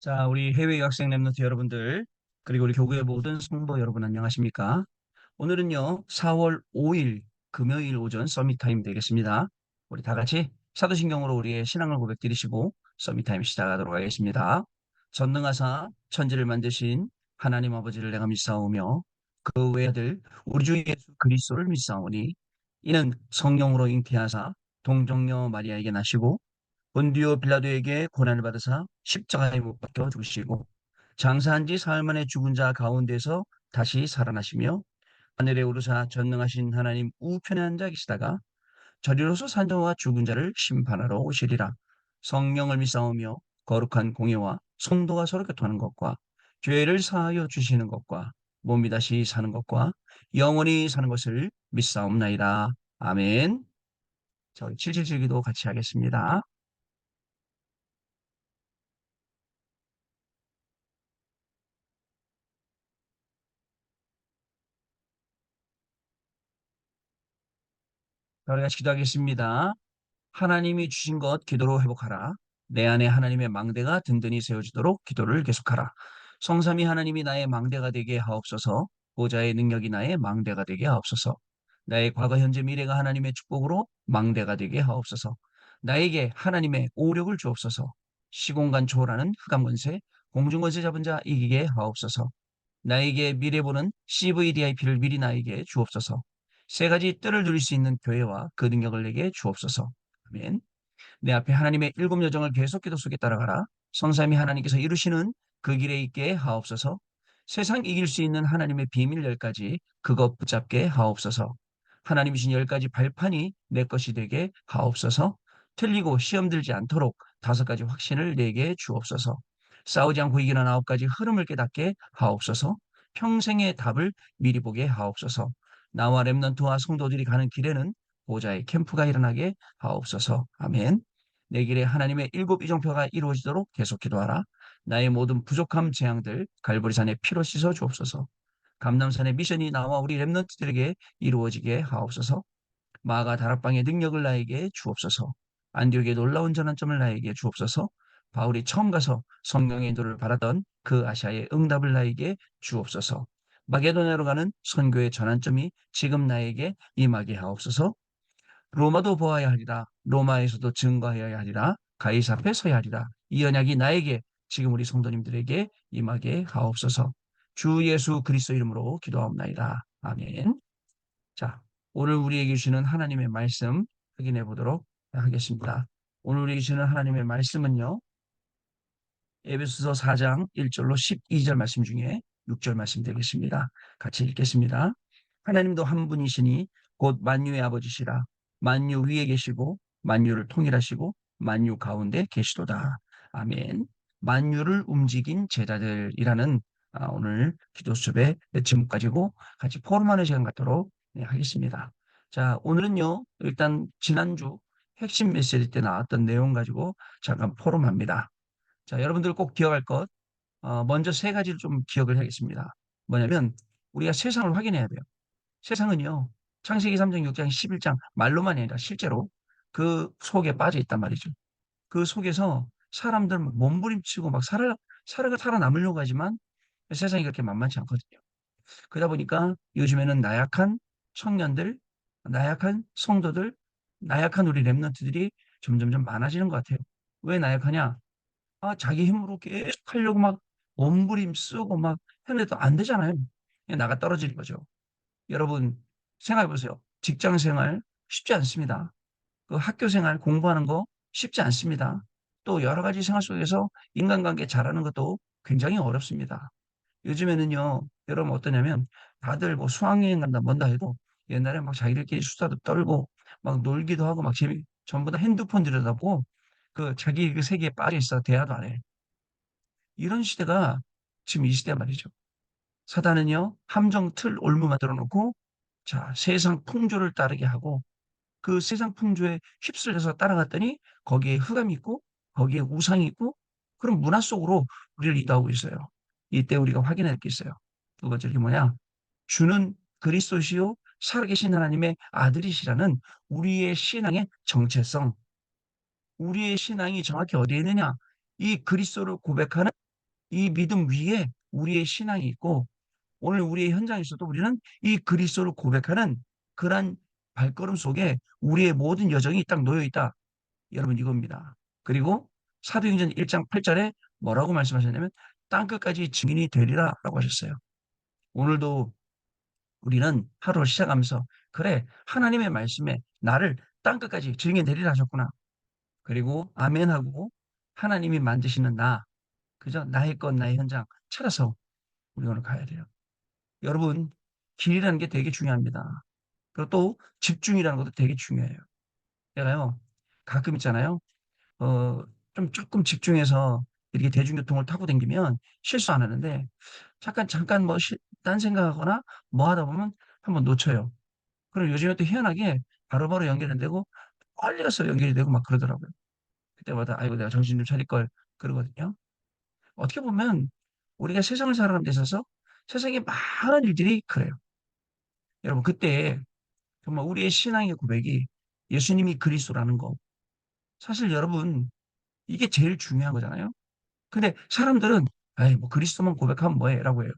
자, 우리 해외 유학생 랩런트 여러분들, 그리고 우리 교구의 모든 성도 여러분 안녕하십니까? 오늘은요, 4월 5일 금요일 오전 서밋 타임 되겠습니다. 우리 다 같이 사도신경으로 우리의 신앙을 고백드리시고 서밋 타임 시작하도록 하겠습니다. 전능하사 천지를 만드신 하나님 아버지를 내가 믿사오며 그 외아들 우리 주 예수 그리스도를 믿사오니 이는 성령으로 잉태하사 동정녀 마리아에게 나시고 본디오 빌라도에게 고난을 받으사 십자가에 못 박혀 죽으시고 장사한 지 사흘 만에 죽은 자 가운데서 다시 살아나시며 하늘에 오르사 전능하신 하나님 우편에 앉아 계시다가 저리로서 산자와 죽은 자를 심판하러 오시리라. 성령을 믿사오며 거룩한 공예와 성도가 서로 교통하는 것과 죄를 사하여 주시는 것과 몸이 다시 사는 것과 영원히 사는 것을 믿사옵나이다. 아멘. 저희 777기도 같이 하겠습니다. 자, 우리 같이 기도하겠습니다. 하나님이 주신 것 기도로 회복하라. 내 안에 하나님의 망대가 든든히 세워지도록 기도를 계속하라. 성삼위 하나님이 나의 망대가 되게 하옵소서. 보좌의 능력이 나의 망대가 되게 하옵소서. 나의 과거, 현재, 미래가 하나님의 축복으로 망대가 되게 하옵소서. 나에게 하나님의 오력을 주옵소서. 시공간 초월하는 흑암 권세, 공중 권세 잡은 자 이기게 하옵소서. 나에게 미래 보는 CVDIP를 미리 나에게 주옵소서. 세 가지 뜰을 누릴 수 있는 교회와 그 능력을 내게 주옵소서. 아멘. 내 앞에 하나님의 일곱 여정을 계속 기도 속에 따라가라. 성삼위 하나님께서 이루시는 그 길에 있게 하옵소서. 세상 이길 수 있는 하나님의 비밀 열 가지 그것 붙잡게 하옵소서. 하나님 주신 열 가지 발판이 내 것이 되게 하옵소서. 틀리고 시험 들지 않도록 다섯 가지 확신을 내게 주옵소서. 싸우지 않고 이기는 아홉 가지 흐름을 깨닫게 하옵소서. 평생의 답을 미리 보게 하옵소서. 나와 렘넌트와 성도들이 가는 길에는 보좌의 캠프가 일어나게 하옵소서. 아멘. 내 길에 하나님의 일곱 이정표가 이루어지도록 계속 기도하라. 나의 모든 부족함 재앙들 갈보리산에 피로 씻어 주옵소서. 감남산의 미션이 나와 우리 렘넌트들에게 이루어지게 하옵소서. 마가 다락방의 능력을 나에게 주옵소서. 안디옥의 놀라운 전환점을 나에게 주옵소서. 바울이 처음 가서 성령의 인도를 받았던 그 아시아의 응답을 나에게 주옵소서. 마게도냐로 가는 선교의 전환점이 지금 나에게 임하게 하옵소서. 로마도 보아야 하리라. 로마에서도 증거해야 하리라. 가이사 앞에 서야 하리라. 이 언약이 나에게 지금 우리 성도님들에게 임하게 하옵소서. 주 예수 그리스도 이름으로 기도하옵나이다. 아멘. 자, 오늘 우리에게 주시는 하나님의 말씀 확인해 보도록 하겠습니다. 오늘 우리에게 주시는 하나님의 말씀은요. 에베소서 4장 1절로 12절 말씀 중에 6절 말씀 되겠습니다. 같이 읽겠습니다. 하나님도 한 분이시니 곧 만유의 아버지시라. 만유 위에 계시고 만유를 통일하시고 만유 가운데 계시도다. 아멘. 만유를 움직인 제자들이라는 오늘 기도 수업의 제목 가지고 같이 포럼하는 시간 갖도록 하겠습니다. 자, 오늘은요. 일단 지난주 핵심 메시지 때 나왔던 내용 가지고 잠깐 포럼합니다. 자, 여러분들 꼭 기억할 것, 먼저 세 가지를 좀 기억을 하겠습니다. 뭐냐면, 우리가 세상을 확인해야 돼요. 세상은요, 창세기 3장, 6장, 11장, 말로만이 아니라 실제로 그 속에 빠져 있단 말이죠. 그 속에서 사람들 막 몸부림치고 막 살아남으려고 하지만 세상이 그렇게 만만치 않거든요. 그러다 보니까 요즘에는 나약한 청년들, 나약한 성도들, 나약한 우리 랩런트들이 점점점 많아지는 것 같아요. 왜 나약하냐? 자기 힘으로 계속 하려고 막 몸부림 쓰고 막 했는데도 안 되잖아요. 그냥 나가 떨어지는 거죠. 여러분, 생각해 보세요. 직장 생활 쉽지 않습니다. 그 학교 생활 공부하는 거 쉽지 않습니다. 또 여러 가지 생활 속에서 인간관계 잘하는 것도 굉장히 어렵습니다. 요즘에는요, 여러분 어떠냐면 다들 뭐 수학여행 간다 뭔다 해도 옛날에 막 자기들끼리 수다도 떨고 막 놀기도 하고 막 전부 다 핸드폰 들여다보고 그 자기 그 세계에 빠져 있어 대화도 안 해. 이런 시대가 지금 이 시대 말이죠. 사단은요, 함정 틀 올무 만들어 놓고, 자, 세상 풍조를 따르게 하고, 그 세상 풍조에 휩쓸려서 따라갔더니, 거기에 흑암이 있고, 거기에 우상이 있고, 그런 문화 속으로 우리를 이도하고 있어요. 이때 우리가 확인할 게 있어요. 두 번째, 게 뭐냐? 주는 그리스도시요, 살아계신 하나님의 아들이시라는 우리의 신앙의 정체성, 우리의 신앙이 정확히 어디에 있느냐? 이 그리스도를 고백하는 이 믿음 위에 우리의 신앙이 있고 오늘 우리의 현장에서도 우리는 이 그리스도를 고백하는 그러한 발걸음 속에 우리의 모든 여정이 딱 놓여 있다. 여러분 이겁니다. 그리고 사도행전 1장 8절에 뭐라고 말씀하셨냐면 땅끝까지 증인이 되리라라고 하셨어요. 오늘도 우리는 하루를 시작하면서 그래 하나님의 말씀에 나를 땅끝까지 증인 되리라 하셨구나. 그리고 아멘하고 하나님이 만드시는 나 그죠? 나의 것 나의 현장 찾아서 우리 오늘 가야 돼요. 여러분 길이라는 게 되게 중요합니다. 그리고 또 집중이라는 것도 되게 중요해요. 내가요 가끔 있잖아요. 어, 좀 조금 집중해서 이렇게 대중교통을 타고 다니면 실수 안 하는데 잠깐 뭐 딴 생각하거나 뭐 하다 보면 한번 놓쳐요. 그럼 요즘에 또 희한하게 바로바로 연결이 안 되고 빨리 가서 연결이 되고 막 그러더라고요. 그때마다 아이고 내가 정신 좀 차릴 걸 그러거든요. 어떻게 보면 우리가 세상을 살아가는 데 있어서 세상에 많은 일들이 그래요. 여러분 그때 정말 우리의 신앙의 고백이 예수님이 그리스도라는 거 사실 여러분 이게 제일 중요한 거잖아요. 근데 사람들은 에이 뭐 그리스도만 고백하면 뭐해 라고 해요.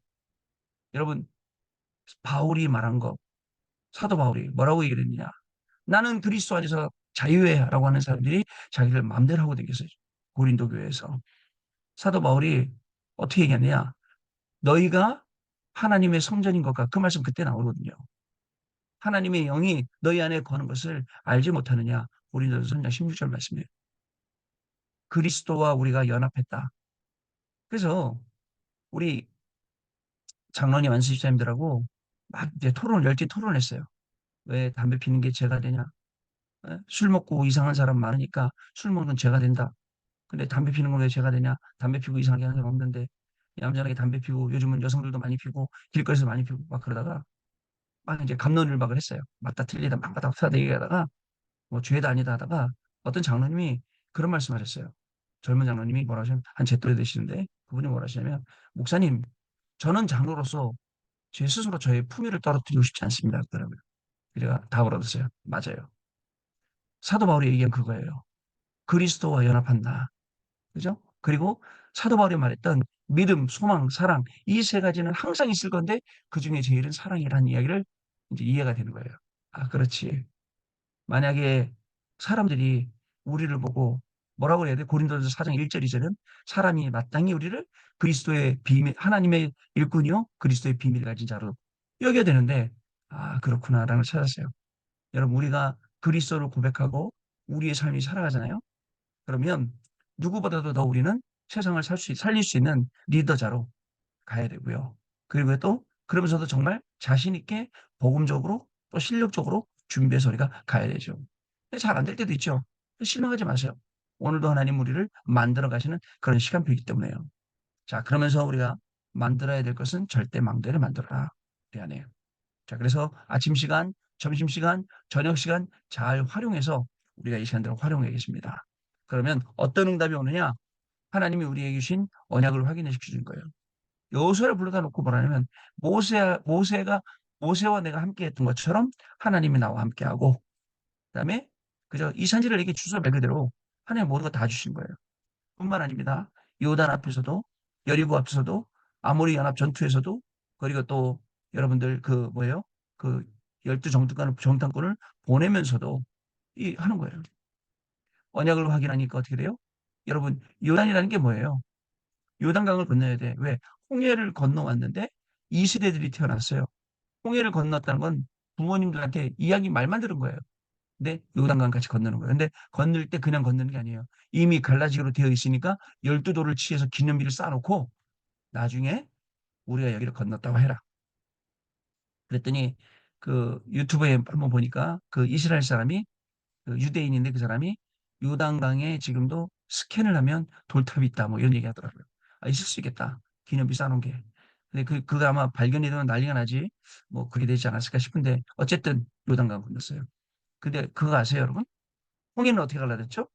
여러분 바울이 말한 거 사도 바울이 뭐라고 얘기를 했느냐. 나는 그리스도 안에서 자유해 라고 하는 사람들이 자기들 마음대로 하고 다녔어요. 고린도 교회에서. 사도 바울이 어떻게 얘기하느냐. 너희가 하나님의 성전인 것과 그 말씀 그때 나오거든요. 하나님의 영이 너희 안에 거하는 것을 알지 못하느냐. 고린도전서 3장 16절 말씀이에요. 그리스도와 우리가 연합했다. 그래서 우리 장로님 안수집사님들하고 막 이제 열띤 토론을 했어요. 왜 담배 피는 게 죄가 되냐? 예? 술 먹고 이상한 사람 많으니까 술 먹는 죄가 된다. 근데 담배 피는 건 왜 죄가 되냐? 담배 피고 이상하게 하는 사람 없는데 얌전하게 담배 피고 요즘은 여성들도 많이 피고 길거리에서 많이 피고 막 그러다가 막 이제 갑론을박을 했어요. 맞다 틀리다 막 맞다 틀리다 얘기하다가 뭐 죄다 아니다 하다가 어떤 장로님이 그런 말씀하셨어요. 젊은 장로님이 뭐라 하시냐면 한 제 또래 되시는데 그분이 뭐라 하시냐면 목사님 저는 장로로서 제 스스로 저의 품위를 떨어뜨리고 싶지 않습니다. 그러더라고요. 제가 답을 얻었어요. 맞아요. 사도 바울이 얘기한 그거예요. 그리스도와 연합한다. 그죠? 그리고 사도 바울이 말했던 믿음, 소망, 사랑 이 세 가지는 항상 있을 건데 그중에 제일은 사랑이라는 이야기를 이제 이해가 되는 거예요. 아, 그렇지. 만약에 사람들이 우리를 보고 뭐라고 해야 돼? 고린도전서 4장 1절 2절은 사람이 마땅히 우리를 그리스도의 비밀, 하나님의 일꾼이요 그리스도의 비밀 가진 자로 여겨야 되는데 아, 그렇구나라는 걸 찾았어요. 여러분 우리가 그리스도를 고백하고 우리의 삶이 살아가잖아요. 그러면 누구보다도 더 우리는 세상을 살릴 수 있는 리더자로 가야 되고요. 그리고 또 그러면서도 정말 자신 있게 복음적으로 또 실력적으로 준비해서 우리가 가야 되죠. 잘 안 될 때도 있죠. 실망하지 마세요. 오늘도 하나님 우리를 만들어 가시는 그런 시간표이기 때문에요. 자, 그러면서 우리가 만들어야 될 것은 절대 망대를 만들어라. 대안해요. 자, 그래서 아침 시간, 점심 시간, 저녁 시간 잘 활용해서 우리가 이 시간들을 활용해야겠습니다. 그러면 어떤 응답이 오느냐? 하나님이 우리에게 주신 언약을 확인해 주시는 거예요. 여호수아를 불러다 놓고 뭐라냐면 모세가 모세와 내가 함께 했던 것처럼 하나님이 나와 함께하고 그다음에 그저 이 산지를 이렇게 주소 말 그대로 하나님 모두가 다 주신 거예요. 뿐만 아닙니다. 요단 앞에서도 여리고 앞에서도 아모리 연합 전투에서도 그리고 또 여러분들 그 뭐예요? 그 열두 정탐꾼을 보내면서도 이 하는 거예요. 언약을 확인하니까 어떻게 돼요? 여러분 요단이라는 게 뭐예요? 요단강을 건너야 돼. 왜? 홍해를 건너왔는데 이 세대들이 태어났어요. 홍해를 건넜다는 건 부모님들한테 이야기 말만 들은 거예요. 근데 요단강 같이 건너는 거예요. 근데 건널 때 그냥 건너는 게 아니에요. 이미 갈라지기로 되어 있으니까 12돌을 치해서 기념비를 쌓아놓고 나중에 우리가 여기를 건넜다고 해라. 그랬더니 그 유튜브에 한번 보니까 그 이스라엘 사람이 그 유대인인데 그 사람이 요단강에 지금도 스캔을 하면 돌탑이 있다 뭐 이런 얘기 하더라고요. 아, 있을 수 있겠다. 기념비 쌓아놓은 게. 근데 그거 아마 발견이 되면 난리가 나지. 뭐 그게 되지 않았을까 싶은데 어쨌든 요단강 건넜어요. 근데 그거 아세요, 여러분? 홍해는 어떻게 갈라졌죠?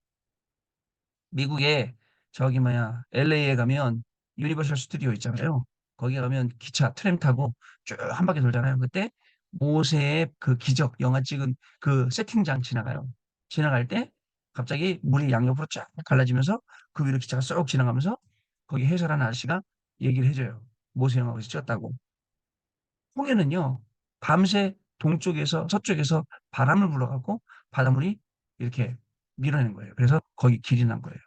미국에 저기 뭐야 LA에 가면 유니버셜 스튜디오 있잖아요. 거기 가면 기차 트램 타고 쭉 한 바퀴 돌잖아요. 그때 모세의 그 기적 영화 찍은 그 세팅장 지나가요. 지나갈 때 갑자기 물이 양옆으로 쫙 갈라지면서 그 위로 기차가 쏙 지나가면서 거기 해설하는 아저씨가 얘기를 해줘요. 모세영하고 찍었다고. 홍해는요, 밤새 동쪽에서 서쪽에서 바람을 불어갖고 바닷물이 이렇게 밀어내는 거예요. 그래서 거기 길이 난 거예요.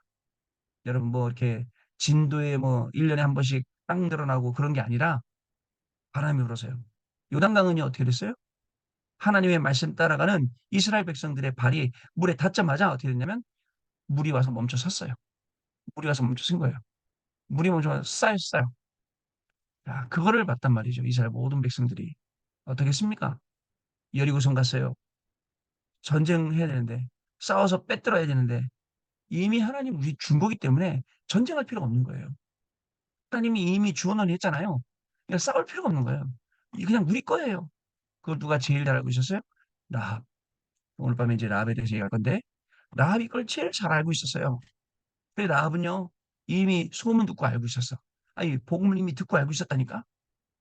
여러분 뭐 이렇게 진도에 뭐 1년에 한 번씩 땅 드러나고 그런 게 아니라 바람이 불어서요. 요단강은요 어떻게 됐어요? 하나님의 말씀 따라가는 이스라엘 백성들의 발이 물에 닿자마자 어떻게 됐냐면 물이 와서 멈춰 섰어요. 물이 와서 멈춰 선 거예요. 물이 멈춰 쌓였어요. 자, 그거를 봤단 말이죠. 이스라엘 모든 백성들이. 어떻겠습니까? 여리고성 갔어요. 전쟁해야 되는데, 싸워서 빼들어야 되는데, 이미 하나님 우리 준 거기 때문에 전쟁할 필요가 없는 거예요. 하나님이 이미 주원을 했잖아요. 그러니까 싸울 필요가 없는 거예요. 이 그냥 우리 거예요. 그걸 누가 제일 잘 알고 있었어요? 라합. 오늘 밤에 이제 라합에 대해서 얘기할 건데, 라합이 그걸 제일 잘 알고 있었어요. 근데 라합은요, 이미 소문 듣고 알고 있었어. 아니, 복음을 이미 듣고 알고 있었다니까?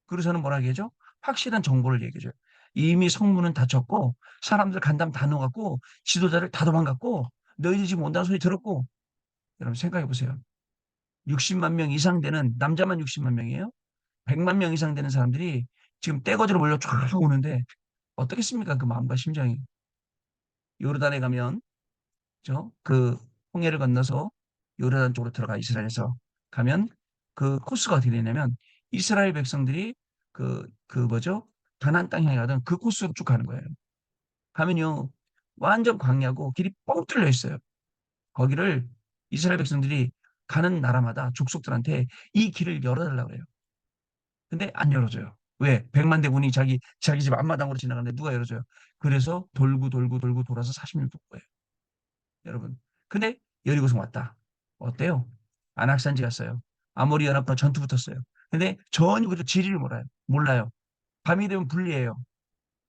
그래서는 뭐라 얘기하죠? 확실한 정보를 얘기해줘요. 이미 성문은 닫혔고, 사람들 간담 다 녹았고, 지도자를 다 도망갔고, 너희들 지금 온다는 소리 들었고, 여러분 생각해 보세요. 60만 명 이상 되는, 남자만 60만 명이에요? 100만 명 이상 되는 사람들이 지금 떼거지로 몰려 쫙 오는데, 어떻겠습니까? 그 마음과 심정이. 요르단에 가면, 그 홍해를 건너서 요르단 쪽으로 들어가 이스라엘에서 가면 그 코스가 어떻게 되냐면 이스라엘 백성들이 그 뭐죠? 가나안 땅 향해 가던 그 코스로 쭉 가는 거예요. 가면요 완전 광야고 길이 뻥 뚫려 있어요. 거기를 이스라엘 백성들이 가는 나라마다 족속들한테 이 길을 열어달라고 그래요. 근데 안 열어줘요. 왜? 백만 대군이 자기 집 앞마당으로 지나가는데 누가 열어줘요? 그래서 돌고 돌고 돌고 돌아서 40년 돈 거예요. 여러분. 근데 여리고성 왔다. 어때요? 안악산지 갔어요. 아모리 연합과 전투 붙었어요. 근데 전혀 그 지리를 몰라요. 몰라요. 밤이 되면 불리해요.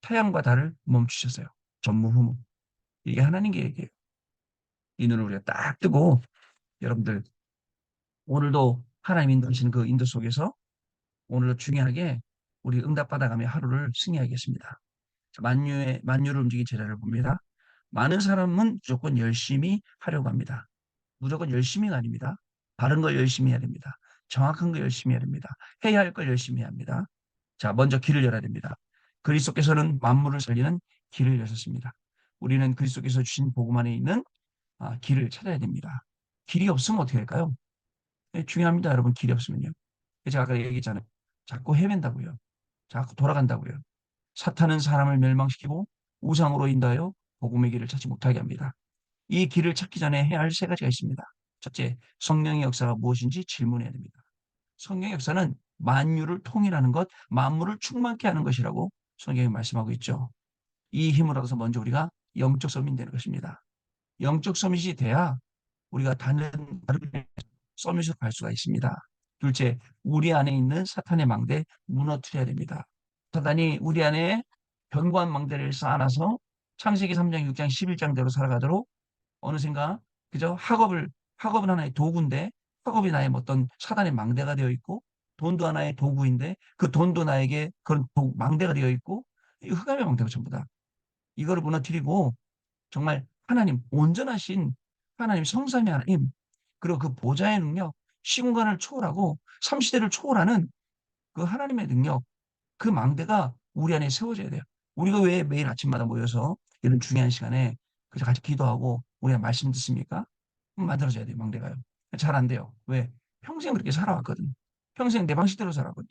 태양과 달을 멈추셨어요. 전무후무. 이게 하나님의 얘기예요. 이 눈을 우리가 딱 뜨고 여러분들 오늘도 하나님 인도하시는 그 인도 속에서 오늘도 중요하게 우리 응답받아가며 하루를 승리하겠습니다. 만유를 움직인 제자를 봅니다. 많은 사람은 무조건 열심히 하려고 합니다. 무조건 열심히가 아닙니다. 바른 걸 열심히 해야 됩니다. 정확한 걸 열심히 해야 됩니다. 해야 할 걸 열심히 해야 합니다. 자, 먼저 길을 열어야 됩니다. 그리스도께서는 만물을 살리는 길을 여셨습니다. 우리는 그리스도께서 주신 복음 안에 있는 길을 찾아야 됩니다. 길이 없으면 어떻게 할까요? 네, 중요합니다, 여러분. 길이 없으면요. 제가 아까 얘기했잖아요. 자꾸 헤맨다고요. 자꾸 돌아간다고요. 사탄은 사람을 멸망시키고 우상으로 인도하여 복음의 길을 찾지 못하게 합니다. 이 길을 찾기 전에 해야 할 세 가지가 있습니다. 첫째, 성령의 역사가 무엇인지 질문해야 됩니다. 성령의 역사는 만유를 통일하는 것, 만물을 충만케 하는 것이라고 성경이 말씀하고 있죠. 이 힘을 얻어서 먼저 우리가 영적 서밋이 되는 것입니다. 영적 서밋이 돼야 우리가 다른 서밋으로 갈 수가 있습니다. 둘째, 우리 안에 있는 사탄의 망대 무너뜨려야 됩니다. 사단이 우리 안에 견고한 망대를 쌓아놔서 창세기 3장, 6장, 11장대로 살아가도록 어느샌가 그저 학업은 하나의 도구인데 학업이 나의 어떤 사단의 망대가 되어 있고 돈도 하나의 도구인데 그 돈도 나에게 그런 망대가 되어 있고 이 흑암의 망대가 전부 다 이거를 무너뜨리고 정말 하나님 온전하신 하나님 성삼위 하나님 그리고 그 보좌의 능력 시공간을 초월하고 삼시대를 초월하는 그 하나님의 능력 그 망대가 우리 안에 세워져야 돼요. 우리가 왜 매일 아침마다 모여서 이런 중요한 시간에 그래서 같이 기도하고 우리가 말씀 듣습니까? 만들어져야 돼요, 망대가요. 잘 안 돼요. 왜? 평생 그렇게 살아왔거든. 평생 내 방식대로 살았거든.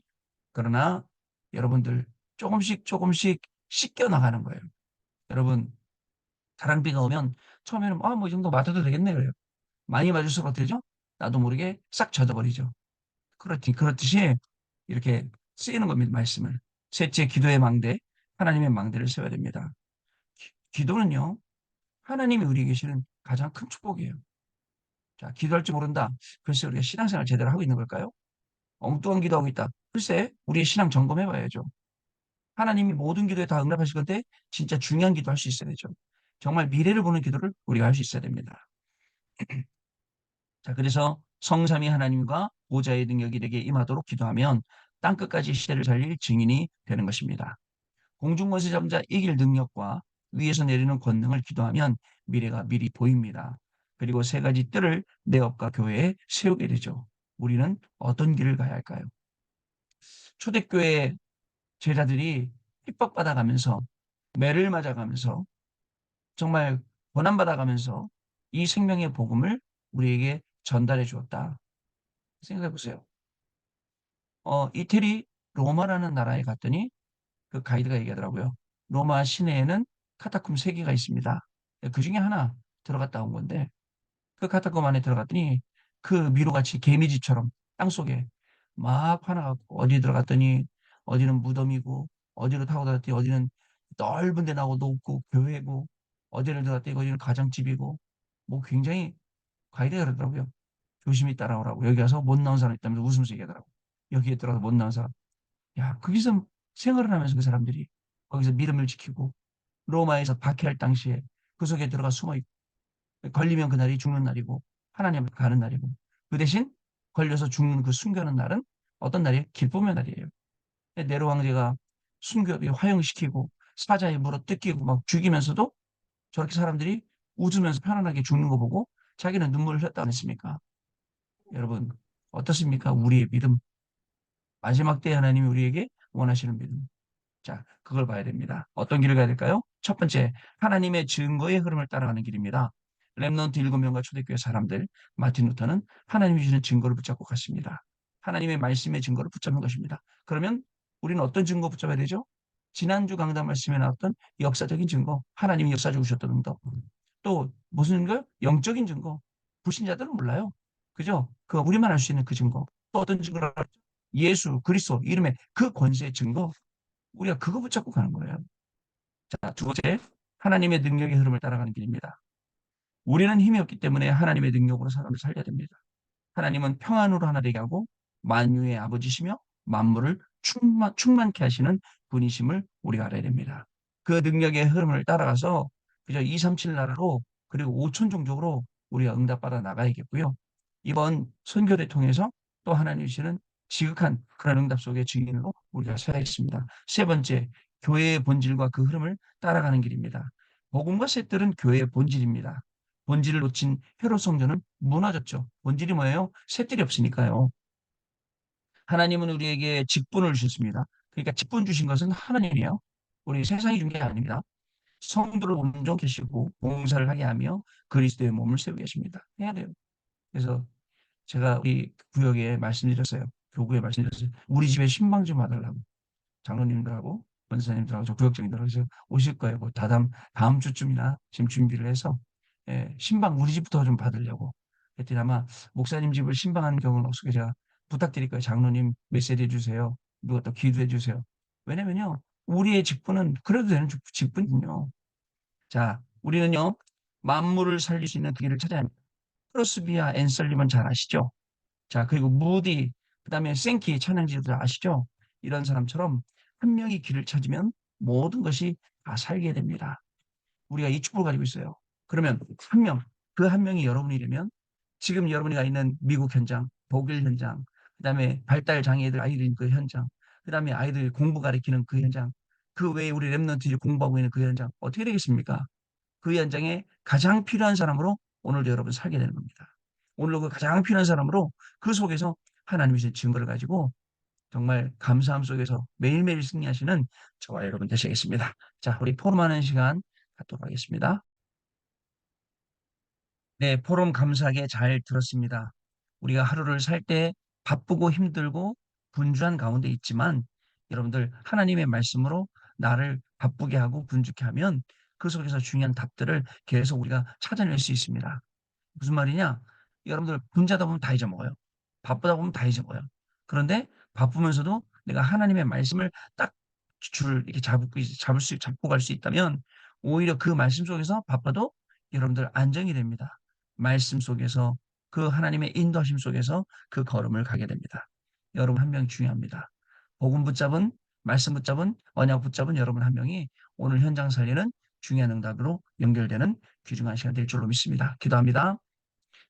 그러나 여러분들 조금씩 조금씩 씻겨 나가는 거예요. 여러분, 가랑비가 오면 처음에는 뭐 이 정도 맞아도 되겠네 그래요. 많이 맞을수록 어떻게 되죠? 나도 모르게 싹 젖어버리죠. 그렇듯이 이렇게 쓰이는 겁니다, 말씀을. 셋째, 기도의 망대, 하나님의 망대를 세워야 됩니다. 기도는요, 하나님이 우리에게 계시는 가장 큰 축복이에요. 자, 기도할 줄 모른다. 글쎄, 우리가 신앙생활 제대로 하고 있는 걸까요? 엉뚱한 기도하고 있다. 글쎄, 우리의 신앙 점검해 봐야죠. 하나님이 모든 기도에 다 응답하실 건데, 진짜 중요한 기도 할 수 있어야 되죠. 정말 미래를 보는 기도를 우리가 할 수 있어야 됩니다. 자, 그래서 성삼위 하나님과 보좌의 능력이 내게 임하도록 기도하면 땅끝까지 시대를 살릴 증인이 되는 것입니다. 공중권세 잡자 이길 능력과 위에서 내리는 권능을 기도하면 미래가 미리 보입니다. 그리고 세 가지 뜰을 내 업과 교회에 세우게 되죠. 우리는 어떤 길을 가야 할까요? 초대교회 제자들이 핍박받아가면서 매를 맞아가면서 정말 고난받아가면서 이 생명의 복음을 우리에게 전달해 주었다. 생각해 보세요. 이태리 로마라는 나라에 갔더니 그 가이드가 얘기하더라고요. 로마 시내에는 카타콤 세 개가 있습니다. 그 중에 하나 들어갔다 온 건데 그 카타콤 안에 들어갔더니 그 미로같이 개미지처럼 땅속에 막 화나갖고 어디 들어갔더니 어디는 무덤이고 어디로 타고 들어갔더니 어디는 넓은 데 나고 높고 교회고 어디를 들어갔더니 어디는 가정집이고 뭐 굉장히 가이드가 그러더라고요. 조심히 따라오라고. 여기 가서 못 나온 사람 있다면서 웃으면서 얘기하더라고. 여기에 들어가서 못 나온 사람. 야, 거기서 생활을 하면서 그 사람들이 거기서 믿음을 지키고 로마에서 박해할 당시에 그 속에 들어가 숨어 있고 걸리면 그날이 죽는 날이고 하나님 앞에 가는 날이고 그 대신 걸려서 죽는 그 순교하는 날은 어떤 날이에요? 기쁨의 날이에요. 네로 황제가 순교를 화형시키고 사자에 물어 뜯기고 막 죽이면서도 저렇게 사람들이 웃으면서 편안하게 죽는 거 보고 자기는 눈물을 흘렸다 안 했습니까? 여러분 어떻습니까? 우리의 믿음 마지막 때 하나님이 우리에게 원하시는 믿음. 자, 그걸 봐야 됩니다. 어떤 길을 가야 될까요? 첫 번째, 하나님의 증거의 흐름을 따라가는 길입니다. 렘넌트 7명과 초대교회 사람들, 마틴 루터는 하나님이 주시는 증거를 붙잡고 갔습니다. 하나님의 말씀의 증거를 붙잡는 것입니다. 그러면 우리는 어떤 증거 붙잡아야 되죠? 지난주 강단 말씀에 나왔던 역사적인 증거, 하나님이 역사적으로 주셨던 응답. 또 무슨 증거? 영적인 증거. 불신자들은 몰라요. 그죠? 그 우리만 알 수 있는 그 증거. 또 어떤 증거를 알죠? 예수, 그리스도 이름의 그 권세의 증거. 우리가 그거 붙잡고 가는 거예요. 자, 두 번째, 하나님의 능력의 흐름을 따라가는 길입니다. 우리는 힘이 없기 때문에 하나님의 능력으로 사람을 살려야 됩니다. 하나님은 평안으로 하나 되게 하고 만유의 아버지시며 만물을 충만케 하시는 분이심을 우리가 알아야 됩니다. 그 능력의 흐름을 따라가서 그저 237 나라로 그리고 5천 종족으로 우리가 응답받아 나가야겠고요. 이번 선교를 통해서 또 하나님 주시는 지극한 그런 응답 속의 증인으로 우리가 서야겠습니다. 세 번째, 교회의 본질과 그 흐름을 따라가는 길입니다. 복음과 셋들은 교회의 본질입니다. 본질을 놓친 헤롯 성전은 무너졌죠. 본질이 뭐예요? 셋들이 없으니까요. 하나님은 우리에게 직분을 주셨습니다. 그러니까 직분 주신 것은 하나님이에요. 우리 세상이 준 게 아닙니다. 성도를 온전케 하시고 봉사를 하게 하며 그리스도의 몸을 세우게 하십니다. 해야 돼요. 그래서 제가 우리 구역에 말씀드렸어요. 교구에 말씀드렸어요. 우리 집에 신방 좀 와달라고. 장로님들하고 권사님들하고 저 구역장님들하고 해서 오실 거예요. 뭐 다음 주쯤이나 지금 준비를 해서 신방 우리 집부터 좀 받으려고. 그랬더니 아마 목사님 집을 신방하는 경우는 없어서 제가 부탁드릴 거예요. 장로님 메시지 해주세요. 누가 또 기도해 주세요. 왜냐면요. 우리의 직분은 그래도 되는 직분이군요. 자, 우리는요. 만물을 살릴 수 있는 그 길을 찾아야 합니다. 크로스비와 앤설리만 잘 아시죠? 자, 그리고 무디, 그다음에 생키 찬양지도 아시죠? 이런 사람처럼 한 명이 길을 찾으면 모든 것이 다 살게 됩니다. 우리가 이 축복을 가지고 있어요. 그러면 한 명, 그 한 명이 여러분이 되면 지금 여러분이 가 있는 미국 현장, 독일 현장, 그다음에 발달 장애들 아이들 그 현장, 그다음에 아이들 공부 가르치는 그 현장, 그 외에 우리 랩런트들이 공부하고 있는 그 현장 어떻게 되겠습니까? 그 현장에 가장 필요한 사람으로 오늘도 여러분 살게 되는 겁니다. 오늘도 그 가장 필요한 사람으로 그 속에서 하나님이 주신 증거를 가지고 정말 감사함 속에서 매일매일 승리하시는 저와 여러분 되시겠습니다. 자, 우리 포럼하는 시간 갖도록 하겠습니다. 네, 포럼 감사하게 잘 들었습니다. 우리가 하루를 살 때 바쁘고 힘들고 분주한 가운데 있지만 여러분들 하나님의 말씀으로 나를 바쁘게 하고 분주케 하면 그 속에서 중요한 답들을 계속 우리가 찾아낼 수 있습니다. 무슨 말이냐? 여러분들 분자다 보면 다 잊어먹어요. 바쁘다 보면 다 잊어먹어요. 그런데 바쁘면서도 내가 하나님의 말씀을 딱 줄 이렇게 잡고 갈 수 있다면 오히려 그 말씀 속에서 바빠도 여러분들 안정이 됩니다. 말씀 속에서 그 하나님의 인도하심 속에서 그 걸음을 가게 됩니다. 여러분 한 명 중요합니다. 복음 붙잡은 말씀 붙잡은 언약 붙잡은 여러분 한 명이 오늘 현장 살리는 중요한 응답으로 연결되는 귀중한 시간 될 줄로 믿습니다. 기도합니다.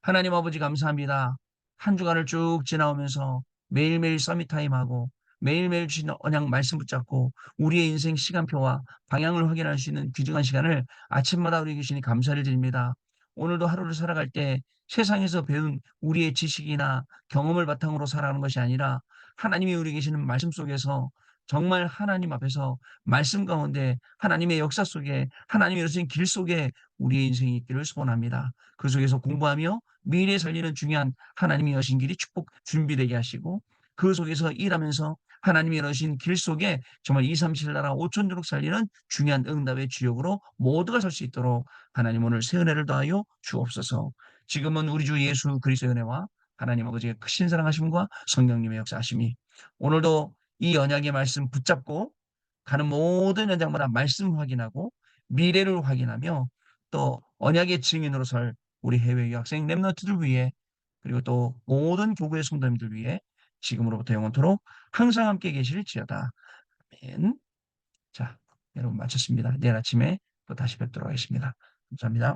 하나님 아버지 감사합니다. 한 주간을 쭉 지나오면서 매일매일 서밋타임하고 매일매일 주시는 언약 말씀 붙잡고 우리의 인생 시간표와 방향을 확인할 수 있는 귀중한 시간을 아침마다 우리 주시니 감사를 드립니다. 오늘도 하루를 살아갈 때 세상에서 배운 우리의 지식이나 경험을 바탕으로 살아가는 것이 아니라 하나님이 우리 계시는 말씀 속에서 정말 하나님 앞에서 말씀 가운데 하나님의 역사 속에 하나님이 이루신 길 속에 우리의 인생이 있기를 소원합니다. 그 속에서 공부하며 미래에 살리는 중요한 하나님이 여신 길이 축복 준비되게 하시고 그 속에서 일하면서 하나님이 이루신 길 속에 정말 237 나라 5천족을 살리는 중요한 응답의 주역으로 모두가 설 수 있도록 하나님 오늘 새 은혜를 더하여 주옵소서. 지금은 우리 주 예수 그리스도의 은혜와 하나님 아버지의 크신 사랑하심과 성령님의 역사하심이 오늘도 이 언약의 말씀 붙잡고 가는 모든 현장마다 말씀 확인하고 미래를 확인하며 또 언약의 증인으로 설 우리 해외 유학생 랩런트들 위해 그리고 또 모든 교구의 성도님들 위해 지금으로부터 영원토록 항상 함께 계실지어다. 아멘. 자, 여러분 마쳤습니다. 내일 아침에 또 다시 뵙도록 하겠습니다. 감사합니다.